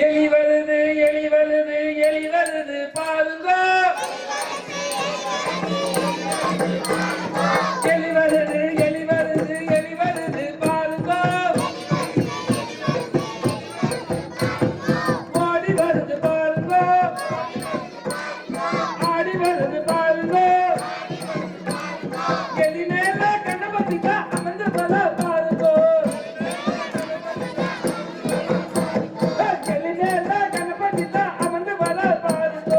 எலி வருது எலி வருது எலி வருது பாருங்க எலி வருது எலி வருது எலி வருது பாருங்க ஓடி வருது பாருங்க ஆடி வருது பாருங்க எலி மேல கண்ணபதிக்கா அமர்ந்து பல பாருங்க எலி மேல கண்ணபதிக்கா அமர்ந்து பல பாருங்க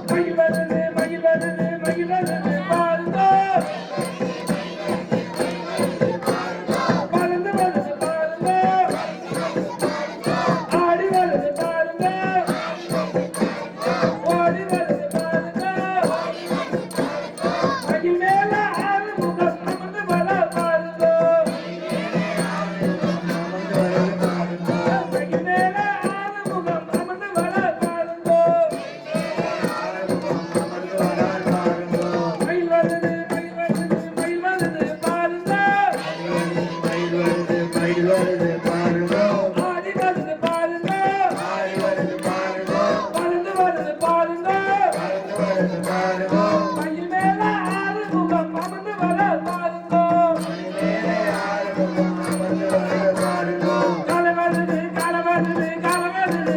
மயில் வருது மயில் வருது மயில் வருது பாருங்க பறந்து வருது பாருங்க ஆடி வருது பாருங்க ஓடி வருது பாருங்க மயில் மேல ஆறு முகம் அமர்ந்து வர பாருங்க மயில் மேல ஆறு முகம் அமர்ந்து வர பாருங்க மயில் வருது மயில் வருது மயில் வருது பாருங்க ஆடி வருது பாருங்க பறந்து வருது பாருங்க மயில் மேல ஆறு முகம் அமர்ந்து வர பாருங்க காலை வருது காலை வருது காலை வருது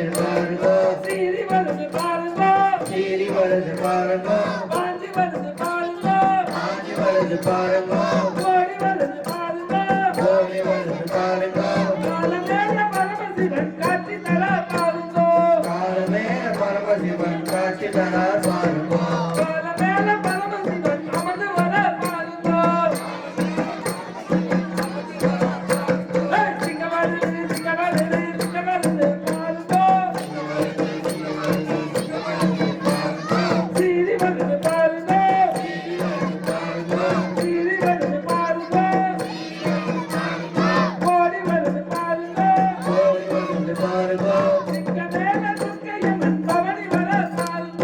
பாருங்க சீறி வருது பாருங்க பாஞ்சி வருது பாருங்க ஓடி வருது பாருங்க கால மேல பரமசிவன் காட்சி தர பாருங்க கால மேல பரமசிவன் அமர்ந்து வர பாருங்க சிங்க வருது சிங்க வருது சிங்க வருது பாருங்க சீறி வருது பாருங்க சீறி வருது பாருங்க ஓடி வருது பாருங்க சிங்க மேல துர்க்கையம்மன் பவனி வர பாருங்க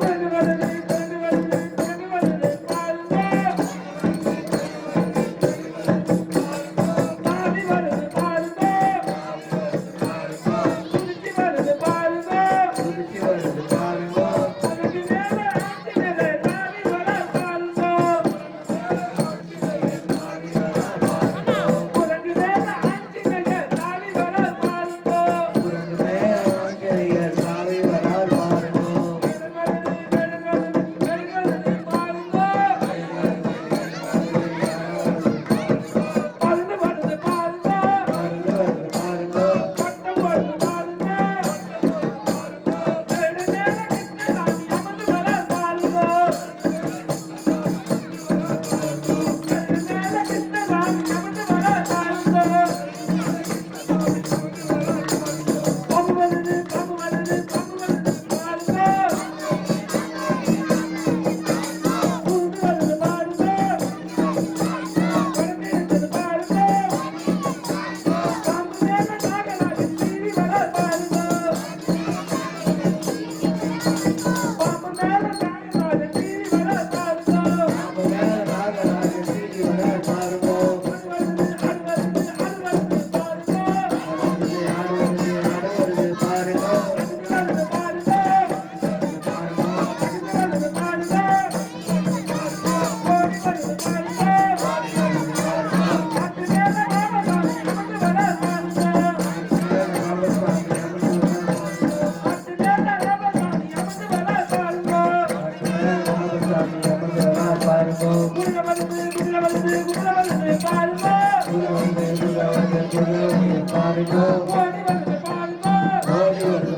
கண்ணு வருது கண்ணு வருது கண்ணு வருது பாருங்க தாவி வருது பாருங்க துடிச்சி வருது பாருங்க அதுக்கு மேல ஆட்சி மேல தாவி வர பாருங்க குரங்கு மேல ஆட்சி மேல தாவி வர பாருங்க வருது பாருங்க பறந்து வருது பாருங்க பட்டம் வருது பாருங்க ரெண்டு மேல கிருஷ்ணசாமி அமர்ந்து வர பாருங்க ரெண்டு மேல கிருஷ்ணசாமி அமர்ந்து வர பாருங்க பாம்பு வருது பாம்பு வருது பாம்பு வருது பாருங்க பூண்டு வருது பாருங்க பறந்து இருக்குது பாருங்க பாம்பு மேல நாகராஜன் சீறி வர பாருங்க பாம்பு மேல நாகராஜன் சீறி வர பாருங்க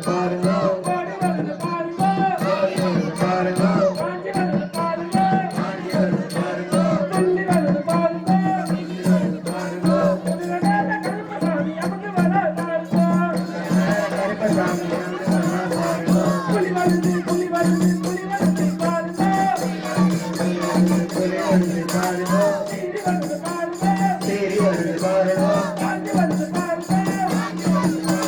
பாருங்க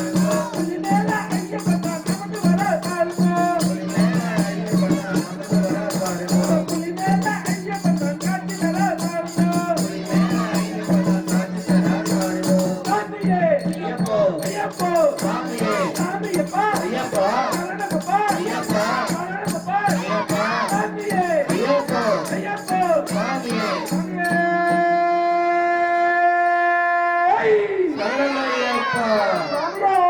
ஜெய் சரணமையப்பா ராமராவ்